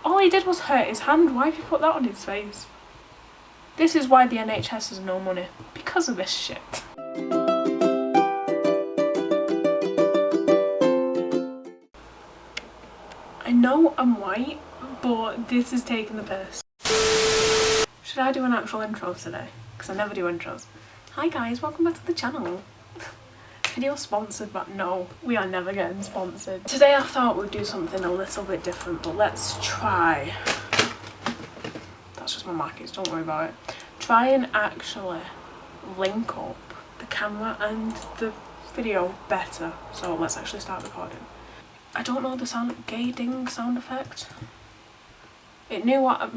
All he did was hurt his hand. Why have you put that on his face? This is why the NHS has no money. Because of this shit. I know I'm white, but this is taking the piss. Should I do an actual intro today? Because I never do intros. Hi guys, welcome back to the channel. Video sponsored, but no, we are never getting sponsored. Today I thought we'd do something a little bit different, but let's try. That's just my markers, don't worry about it. Try and actually link up the camera and the video better. So let's actually start recording. I don't know the sound, gay ding sound effect. It knew what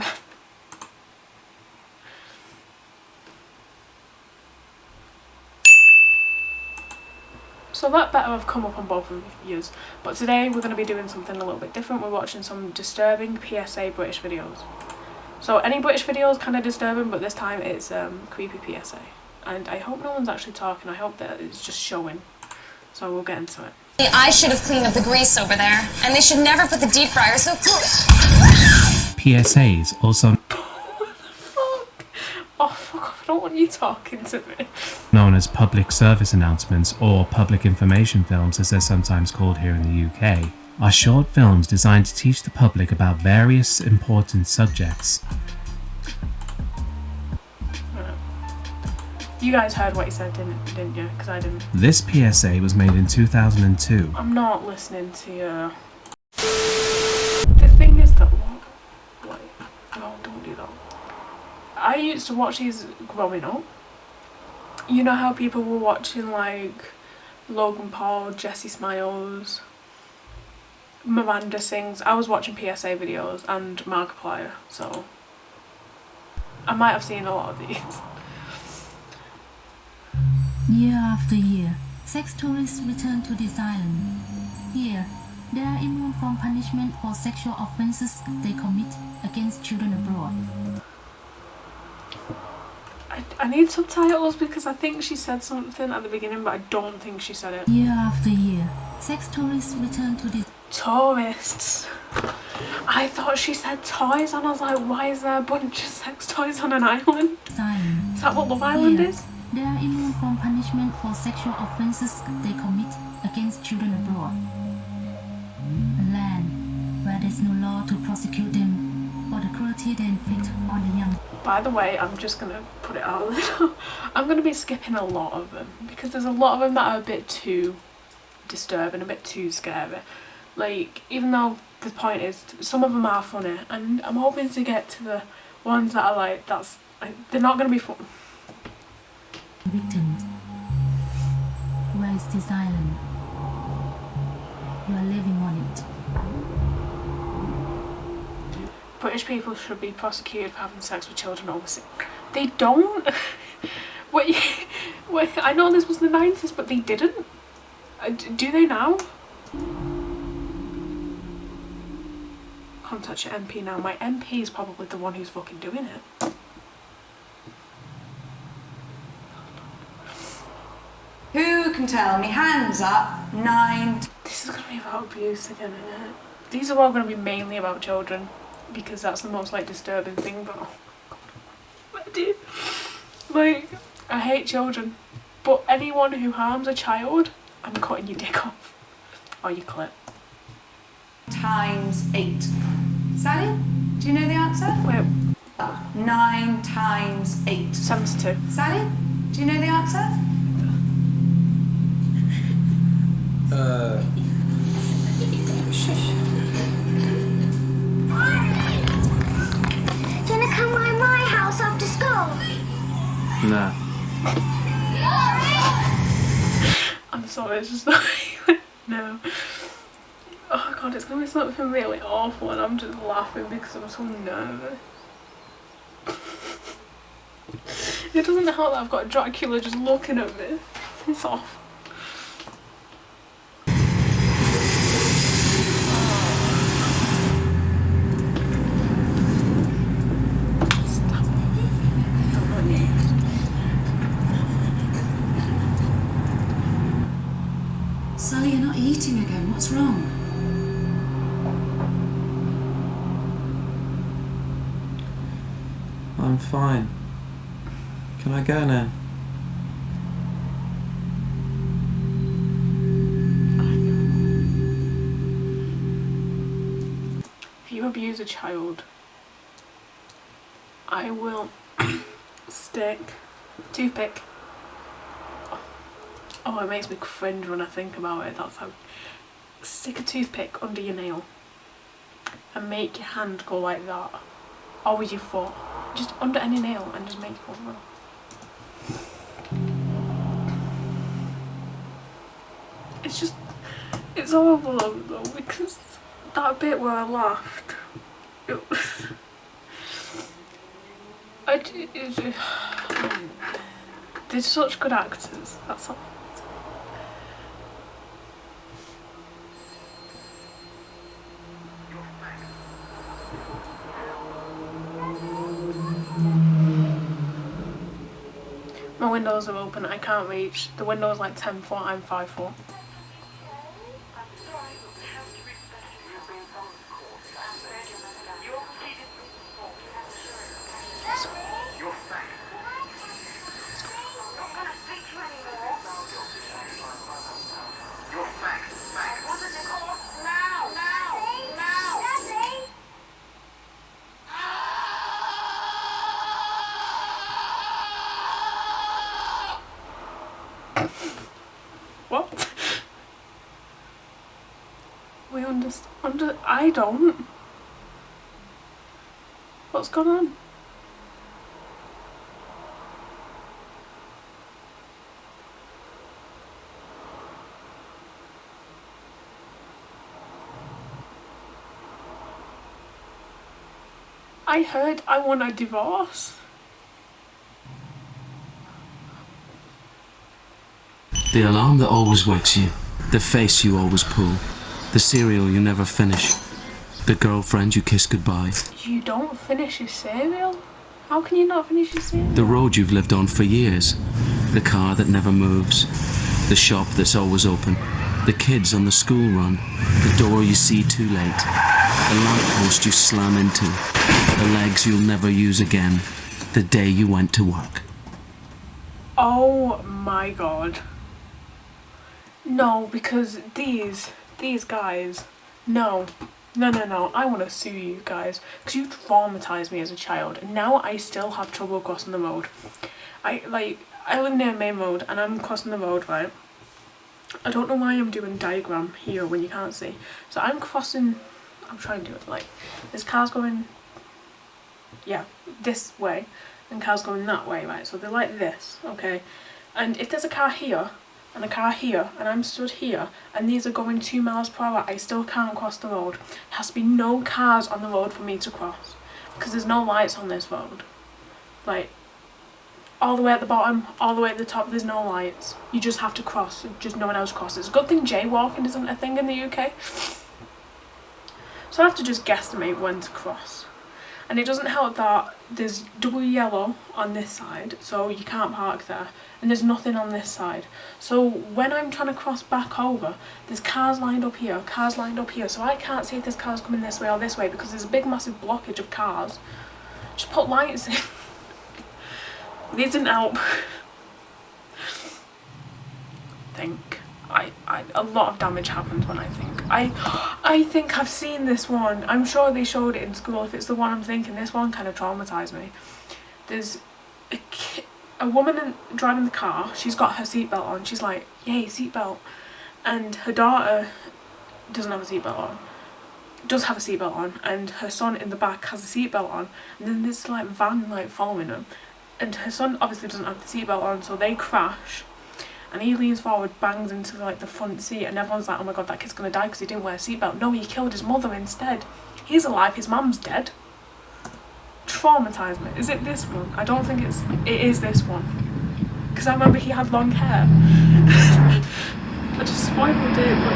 So that better have come up on both of yous. But today we're going to be doing something a little bit different. We're watching some disturbing PSA British videos. So any British videos kind of disturbing, but this time it's creepy PSA. And I hope no one's actually talking. I hope that it's just showing. So we'll get into it. I should have cleaned up the grease over there, and they should never put the deep fryer so close. PSAs, also What the fuck? Oh fuck off, I don't want you talking to me. known as public service announcements or public information films as they're sometimes called here in the UK, are short films designed to teach the public about various important subjects. You guys heard what he said, didn't you? Because I didn't. This PSA was made in 2002. I'm not listening to you. The thing is that what? No, don't do that. I used to watch these growing up. You know how people were watching like Logan Paul, Jessie Smiles, Miranda Sings. I was watching PSA videos and Markiplier, so I might have seen a lot of these. Year after year, sex tourists return to this island. Here, they are immune from punishment for sexual offences they commit against children abroad. I need subtitles because I think she said something at the beginning, but I don't think she said it. Year after year, sex tourists return to this... Tourists. I thought she said toys, and I was like, why is there a bunch of sex toys on an island? island. Is that what Love Island Here, is? they are immune from punishment for sexual offences they commit against children abroad. A land where there's no law to prosecute them for the cruelty they inflict on the young. By the way, I'm just going to put it out there. I'm going to be skipping a lot of them because there's a lot of them that are a bit too disturbing, a bit too scary. Like, even though the point is, some of them are funny, and I'm hoping to get to the ones that are like, they're not going to be fun. Victims. Where is this island? You are living on it. British people should be prosecuted for having sex with children over 6. They don't. Wait, I know this was the 90s, but they didn't. Do they now? Contact your MP now. My MP is probably the one who's fucking doing it. Who can tell me? Hands up. 9. This is going to be about abuse again, isn't it? These are all going to be mainly about children, because that's the most like disturbing thing, but oh god, what do you? Like, I hate children, but anyone who harms a child, I'm cutting your dick off. Or your clip. Times 8. Sally, do you know the answer? Wait, 9 times 8. 72. Sally, do you know the answer? You wanna come by my house after school? Nah. I'm sorry, it's just like, no. Oh god, it's gonna be something really awful and I'm just laughing because I'm so nervous. It doesn't help that I've got Dracula just looking at me. It's awful. Sally, you're not eating again. What's wrong? I'm fine. Can I go now? If you abuse a child, I will stick toothpick. Oh, it makes me cringe when I think about it. That's how. Stick a toothpick under your nail and make your hand go like that, or with your foot, just under any nail, and just make it go like that. It's horrible though, because that bit where I laughed, they're such good actors, that's all. My windows are open, I can't reach. The window is like 10 foot, I'm 5 foot. What? We understand. I don't. What's going on? I heard I want a divorce. The alarm that always wakes you, the face you always pull, the cereal you never finish, the girlfriend you kiss goodbye. You don't finish your cereal? How can you not finish your cereal? The road you've lived on for years, the car that never moves, the shop that's always open, the kids on the school run, the door you see too late, the lamppost you slam into, the legs you'll never use again, the day you went to work. Oh my god. No, because these guys, no, I want to sue you guys, because you traumatised me as a child, and now I still have trouble crossing the road. I live near a main road, and I'm crossing the road, right? I don't know why I'm doing diagram here when you can't see. So I'm crossing, I'm trying to do it like, there's cars going, yeah, this way, and cars going that way, right? So they're like this, okay? And if there's a car here, and a car here, and I'm stood here, and these are going 2 miles per hour, I still can't cross the road. There has to be no cars on the road for me to cross, because there's no lights on this road. Like, all the way at the bottom, all the way at the top, there's no lights. You just have to cross, just no one else crosses. Good thing jaywalking isn't a thing in the UK. So I have to just guesstimate when to cross. And it doesn't help that there's double yellow on this side, so you can't park there, and there's nothing on this side. So when I'm trying to cross back over, there's cars lined up here, so I can't see if there's cars coming this way or this way, because there's a big massive blockage of cars. Just put lights in. These didn't help. A lot of damage happens when I think. I think I've seen this one. I'm sure they showed it in school. If it's the one I'm thinking, this one kind of traumatised me. There's a woman driving the car. She's got her seatbelt on. She's like, yay, seatbelt. And her daughter doesn't have a seatbelt on. Does have a seatbelt on. And her son in the back has a seatbelt on. And then there's like van like following them. And her son obviously doesn't have the seatbelt on, so they crash. And he leans forward, bangs into like the front seat, and everyone's like, oh my god, that kid's gonna die because he didn't wear a seatbelt. No, he killed his mother instead. He's alive, his mum's dead. Traumatised me. Is it this one? I don't think it is this one. Because I remember he had long hair. I just spoiled it, but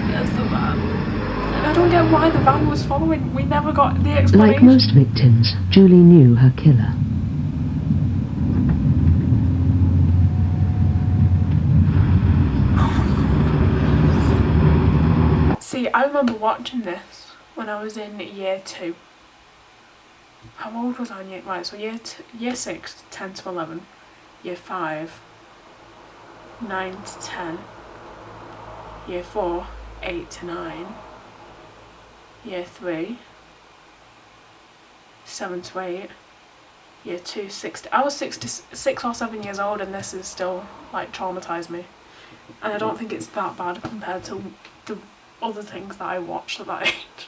there's the van. And I don't get why the van was following. We never got the explanation. Like most victims, Julie knew her killer. See, I remember watching this when I was in year 2. How old was I in year... Right, so year 6, 10 to 11. Year 5, 9 to 10. Year 4, 8 to 9. Year 3, 7 to 8. Year 2, 6 to... I was 6 or 7 years old, and this is still, like, traumatised me. And I don't think it's that bad compared to the other things that I watched at that age.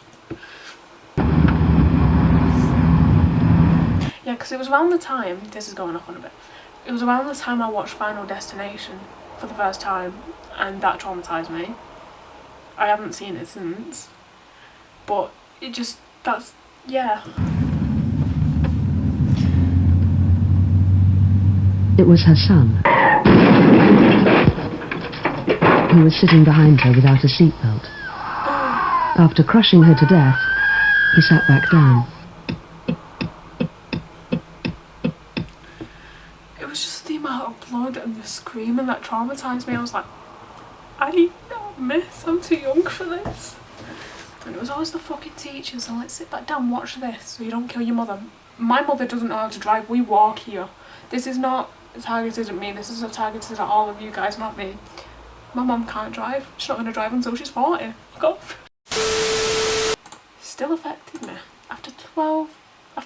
Yeah, because it was around the time... This is going off on a bit. It was around the time I watched Final Destination for the first time, and that traumatised me. I haven't seen it since. But it just... That's... Yeah. It was her son, who was sitting behind her without a seatbelt. After crushing her to death, he sat back down. It was just the amount of blood and the screaming that traumatised me. I was like, I don't miss, I'm too young for this. And it was always the fucking teachers, and like, sit back down, watch this so you don't kill your mother. My mother doesn't know how to drive, we walk here. This is not targeted at me, this is targeted at all of you guys, not me. My mum can't drive, she's not going to drive until she's 40. Fuck off. Still affected me after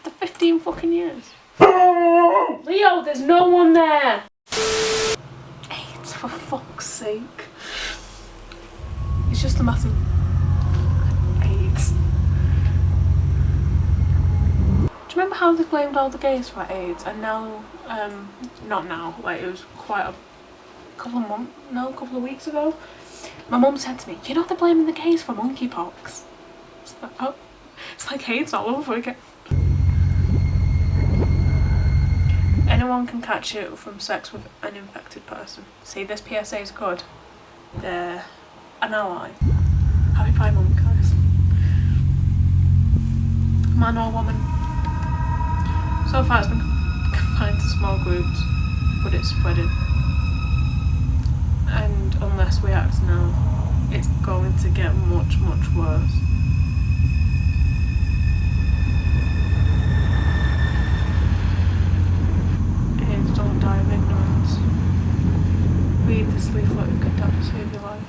15 fucking years. Leo, there's no one there! AIDS, for fuck's sake. It's just a massive AIDS. Do you remember how they blamed all the gays for AIDS, and now, not now, like it was quite a couple of weeks ago, my mum said to me, you know they're blaming the gays for monkeypox. It's like, oh, it's like AIDS all over again. Anyone can catch it from sex with an infected person. See, this PSA is good. They're an ally. Happy Pride Month, guys. Man or woman. So far it's been confined to small groups, but it's spreading. And unless we act now, it's going to get much, much worse. AIDS, don't die of ignorance. Read this leaflet and get that to save your life.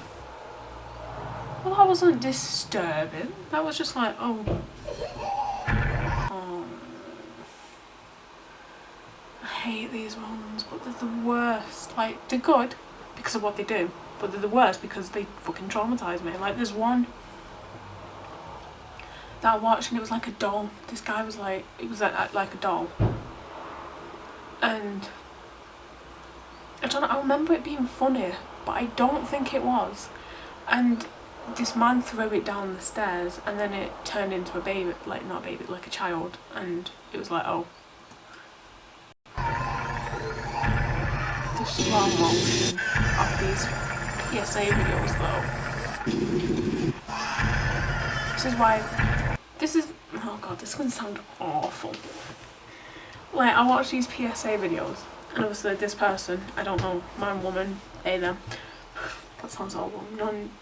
Well, that wasn't disturbing. That was just like, oh. I hate these ones, but they're the worst. Like, they're good because of what they do, but they're the worst because they fucking traumatise me. Like, there's one that I watched and it was like a doll. This guy was like, it was like a doll. And I don't know, I remember it being funny, but I don't think it was. And this man threw it down the stairs and then it turned into a baby, like not a baby, like a child, and it was like, oh. The slow motion of these PSA videos though. This is why, oh god, this is gonna sound awful. Like, I watch these PSA videos and obviously this person, I don't know, man, woman, they, them. That sounds horrible.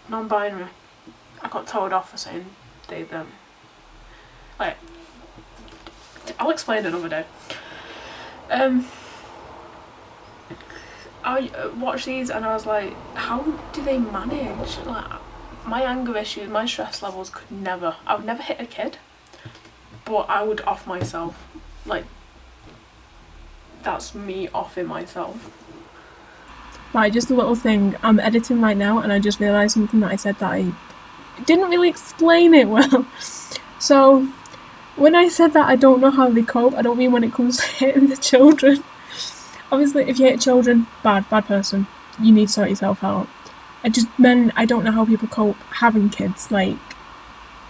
Non-binary. I got told off for saying they, them. Like, I'll explain another day. I watched these and I was like, how do they manage? Like, my anger issues, my stress levels could never, I would never hit a kid, but I would off myself. Like, that's me offing myself. Right, just a little thing. I'm editing right now and I just realised something that I said that I didn't really explain it well. So, when I said that I don't know how they cope, I don't mean when it comes to hitting the children. Obviously, if you hit children, bad person. You need to sort yourself out. I just meant I don't know how people cope having kids. Like,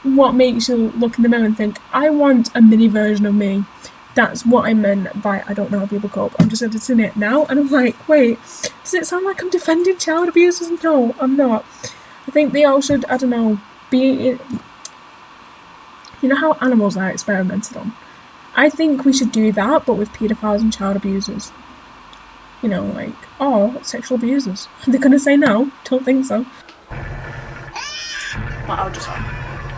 what makes you look in the mirror and think, I want a mini version of me? That's what I meant by I don't know how people cope. I'm just editing it now and I'm like, wait, does it sound like I'm defending child abusers? No, I'm not. I think they all should, I don't know, be... You know how animals are experimented on? I think we should do that, but with paedophiles and child abusers. You know, like, or sexual abusers. Are they going to say no? Don't think so. Well, I'll just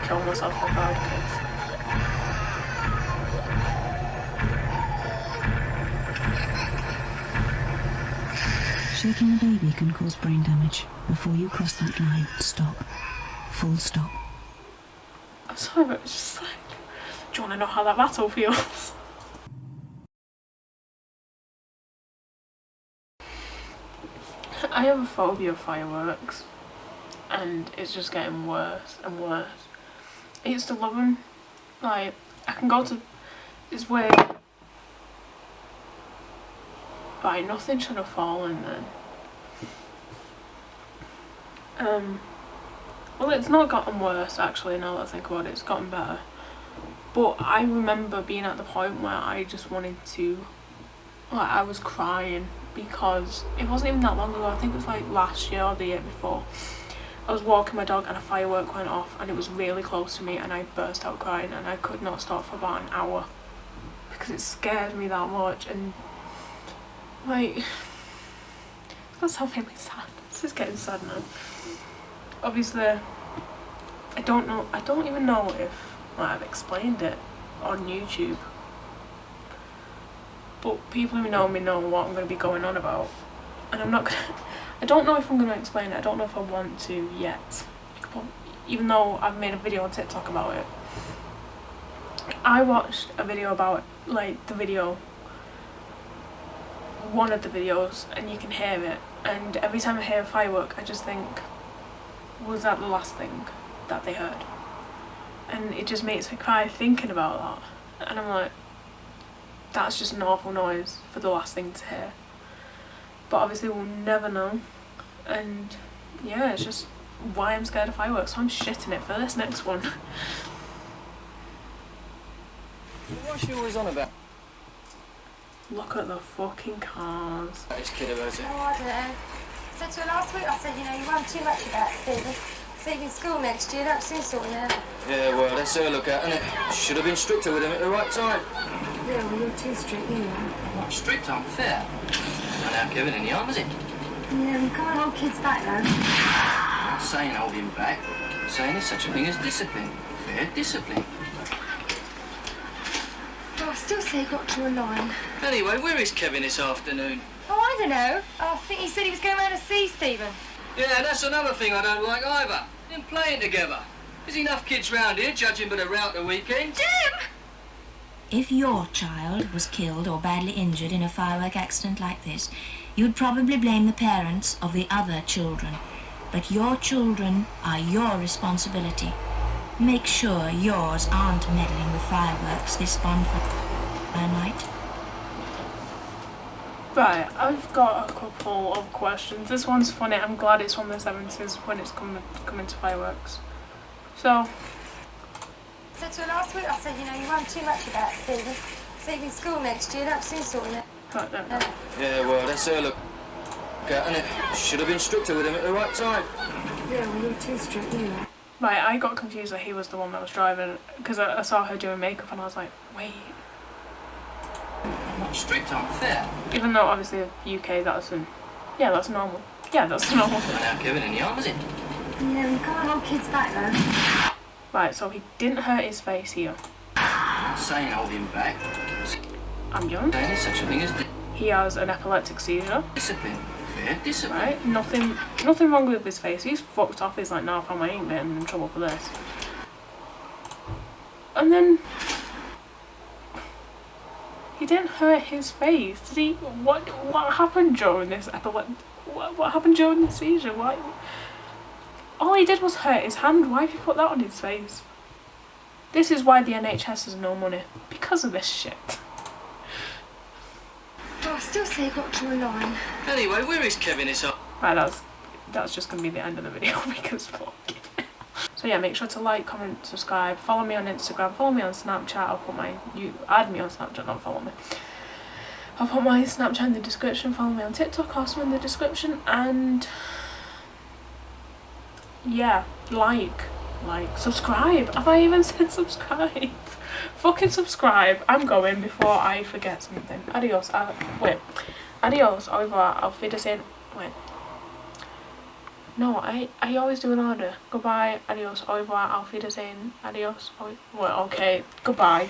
kill myself if I had kids. Shaking the baby can cause brain damage. Before you cross that line, stop. Full stop. I'm sorry, but it's just like, do you want to know how that battle feels? I have a phobia of fireworks, and it's just getting worse and worse. I used to love them. Like, I can go to, it's weird. Right, nothing should have fallen then. Well, it's not gotten worse actually, now that I think about it, it's gotten better. But I remember being at the point where I just wanted to, like, I was crying because it wasn't even that long ago, I think it was like last year or the year before. I was walking my dog and a firework went off and it was really close to me and I burst out crying and I could not stop for about an hour because it scared me that much. And like, that's how really sad. This is getting sad now. Obviously, I don't even know if I've explained it on YouTube, but people who know me know what I'm going to be going on about, and I don't know if I'm going to explain it. I don't know if I want to yet, even though I've made a video on TikTok about it. I watched a video about, like, one of the videos, and you can hear it, and every time I hear a firework I just think, was that the last thing that they heard? And it just makes me cry thinking about that, and I'm like, that's just an awful noise for the last thing to hear. But obviously we'll never know, and yeah, it's just why I'm scared of fireworks, so I'm shitting it for this next one. What's she always on about? Look at the fucking cars. This kid about it. Oh, I don't know. I said to her last week, I said, you know, you weren't too much about Stephen. Leaving school next year, that's soon sorting out. Yeah, well, that's her look at, isn't it? Should have been stricter with him at the right time. Yeah, well, you're too strict, you know. Not strict, I'm fair. And now Kevin in the arm, is it? Yeah, we can't hold kids back, though. I'm not saying hold him back. I'm saying there's such a thing as discipline. Fair discipline. Well, I still say got to a line. Anyway, where is Kevin this afternoon? Oh, I don't know. I think he said he was going round to see Stephen. Yeah, that's another thing I don't like either. Them playing together. There's enough kids round here, judging by the route the weekend. Jim! If your child was killed or badly injured in a firework accident like this, you'd probably blame the parents of the other children. But your children are your responsibility. Make sure yours aren't meddling with fireworks this bonfire night. Right, I've got a couple of questions. This one's funny. I'm glad it's from the 70s when it's coming to fireworks. So, I said to her last week, I said, you know, you weren't too much about Stephen. Leaving school next year, that's soon sorting out. right there. Yeah, well, that's her look at, isn't it? Should have been stricter with him at the right time. Yeah, well, you're too strict, you know. Right, I got confused that he was the one that was driving because I saw her doing makeup and I was like, wait. Not strict, I'm fair. Even though obviously UK that's normal. Yeah, that's normal. And now Kevin in the arm, is it? Yeah, we can't hold kids back, though. Right, so he didn't hurt his face here. I'm not saying hold him back. I'm young. Saying there's such a thing as He has an epileptic seizure. discipline. Fair discipline. Right, nothing wrong with his face. He's fucked off. He's like, no, I ain't getting in trouble for this. And then he didn't hurt his face. Did he? What happened during this What happened during the seizure? Why? All he did was hurt his hand. Why have you put that on his face? This is why the NHS has no money. Because of this shit. Well, I still say got to a line. Anyway, where is Kevin this afternoon? Right, that's just gonna be the end of the video because fuck it. So yeah, make sure to like, comment, subscribe, follow me on Instagram, follow me on Snapchat. Add me on Snapchat, not follow me. I'll put my Snapchat in the description, follow me on TikTok also in the description, and yeah, like, subscribe. Have I even said subscribe? Fucking subscribe. I'm going before I forget something. Adios. Adios, au revoir, auf Wiedersehen. Wait. No, I always do an order. Goodbye, adios, au revoir, auf Wiedersehen, adios, well, okay, goodbye.